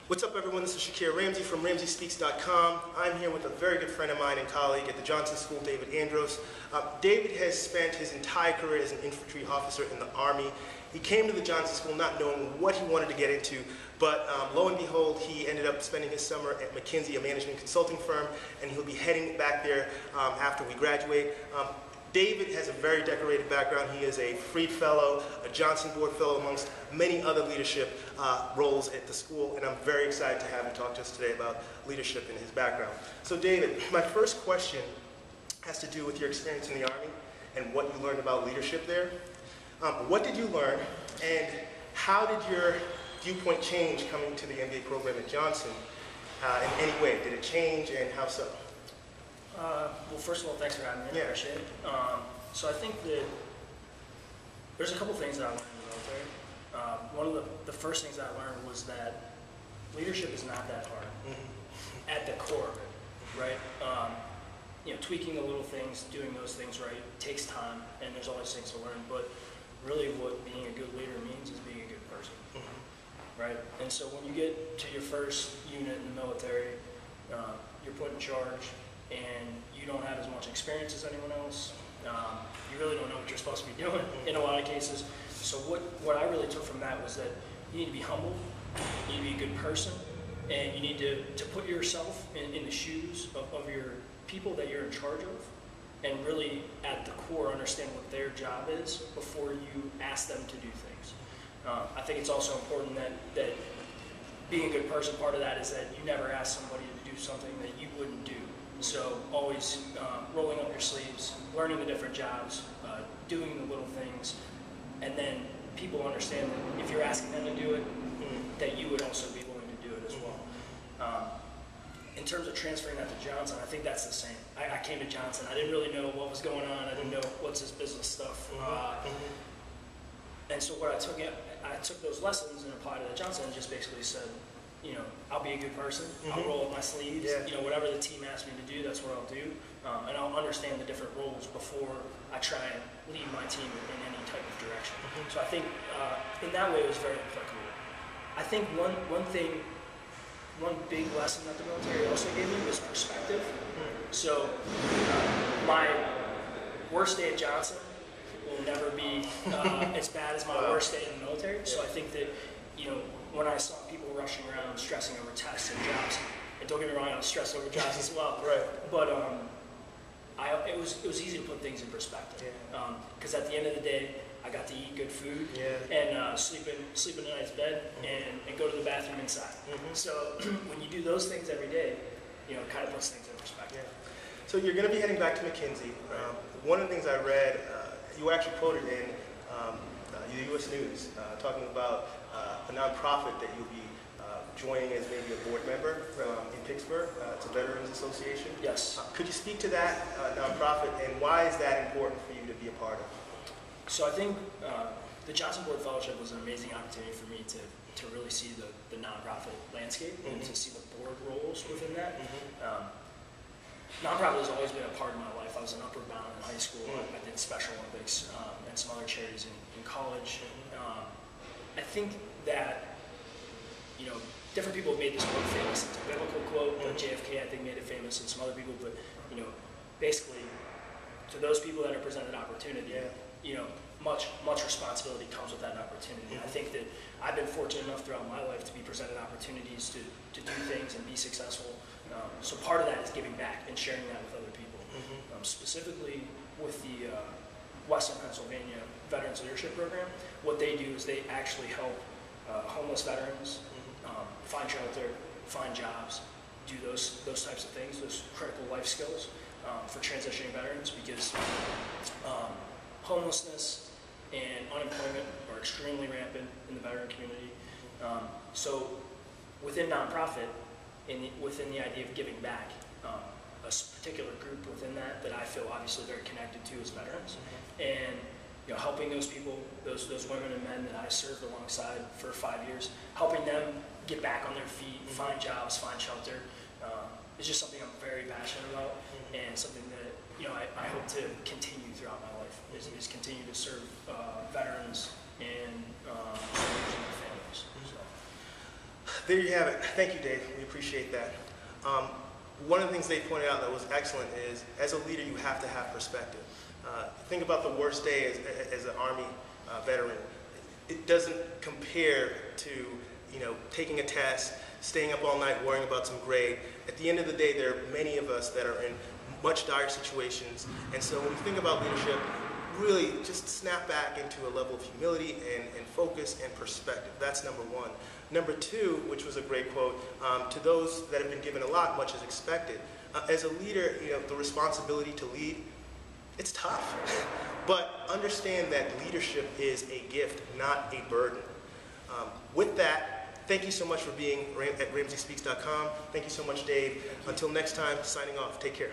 What's up, everyone? This is Shakir Ramsey from RamseySpeaksTV. I'm here with a very good friend of mine and colleague at the Johnson School, David Andros. David has spent his entire career as an infantry officer in the Army. He came to the Johnson School not knowing what he wanted to get into, but lo and behold, he ended up spending his summer at McKinsey, a management consulting firm, and he'll be heading back there after we graduate. David has a very decorated background. He is a Freed Fellow, a Johnson Board Fellow, amongst many other leadership roles at the school, and I'm very excited to have him talk to us today about leadership and his background. So David, my first question has to do with your experience in the Army and what you learned about leadership there. What did you learn, and how did your viewpoint change coming to the MBA program at Johnson in any way? Did it change, and how so? Well, first of all, thanks for having me. I appreciate it. So I think that there's a couple things that I learned in the military. One of the first things I learned was that leadership is not that hard at the core of it, right? You know, tweaking the little things, doing those things right takes time, and there's always things to learn. But really, what being a good leader means is being a good person, right? And so when you get to your first unit in the military, you're put in charge, and you don't have as much experience as anyone else. You really don't know what you're supposed to be doing in a lot of cases. So what I really took from that was that you need to be humble, you need to be a good person, and you need to put yourself in the shoes of your people that you're in charge of, and really at the core understand what their job is before you ask them to do things. I think it's also important that being a good person, part of that is that you never ask somebody to do something that you wouldn't do. So always rolling up your sleeves, learning the different jobs, doing the little things, and then people understand that if you're asking them to do it, that you would also be willing to do it as well. In terms of transferring that to Johnson, I think that's the same. I came to Johnson, I didn't really know what was going on, I didn't know what's this business stuff. And so what I took those lessons and applied to the Johnson and just basically said, you know, I'll be a good person, I'll roll up my sleeves, you know, whatever the team asks me to do, that's what I'll do, and I'll understand the different roles before I try and lead my team in any type of direction. So I think in that way it was very applicable. I think one big lesson that the military also gave me was perspective. So my worst day at Johnson will never be as bad as my worst day in the military, so I think that, you know, when I saw people rushing around stressing over tests and jobs, and don't get me wrong, I was stressed over jobs as well. But it was easy to put things in perspective. Because at the end of the day, I got to eat good food and sleep in a nice bed and go to the bathroom inside. So when you do those things every day, you know, it kind of puts things in perspective. So you're going to be heading back to McKinsey. One of the things I read, you were actually quoted in the U.S. News talking about a nonprofit that you'll be joining as maybe a board member in Pittsburgh. It's a Veterans Association. Yes. Could you speak to that nonprofit, and why is that important for you to be a part of? So I think the Johnson Board Fellowship was an amazing opportunity for me to really see the nonprofit landscape and to see the board roles within that. Nonprofit has always been a part of my life. I was an upper bound in high school. I did Special Olympics and some other charities in college. I think that, you know, different people have made this quote famous. It's a biblical quote, but JFK, I think, made it famous, and some other people. But, you know, basically, to those people that are presented opportunity, you know, much responsibility comes with that opportunity. I think that I've been fortunate enough throughout my life to be presented opportunities to do things and be successful. So part of that is giving back and sharing that with other people. Specifically with the Western Pennsylvania Veterans Leadership Program, what they do is they actually help homeless veterans find shelter, find jobs, do those types of things, those critical life skills for transitioning veterans, because homelessness and unemployment are extremely rampant in the veteran community. So within nonprofit, within the idea of giving back, a particular group within that I feel obviously very connected to as veterans, and you know, helping those people, those women and men that I served alongside for 5 years, helping them get back on their feet, find jobs, find shelter, is just something I'm very passionate about, and something that, you know, I hope to continue throughout my life, is continue to serve veterans and their families. So. There you have it. Thank you, Dave. We appreciate that. One of the things they pointed out that was excellent is, as a leader, you have to have perspective. Think about the worst day as an Army veteran. It doesn't compare to, taking a test, staying up all night worrying about some grade. At the end of the day, there are many of us that are in much dire situations. And so when you think about leadership, really just snap back into a level of humility and focus and perspective. That's number one. Number two, which was a great quote, to those that have been given a lot, much is expected. As a leader, the responsibility to lead, it's tough. But understand that leadership is a gift, not a burden. With that, thank you so much for being at RamseySpeaks.com. Thank you so much, Dave. Until next time, signing off. Take care.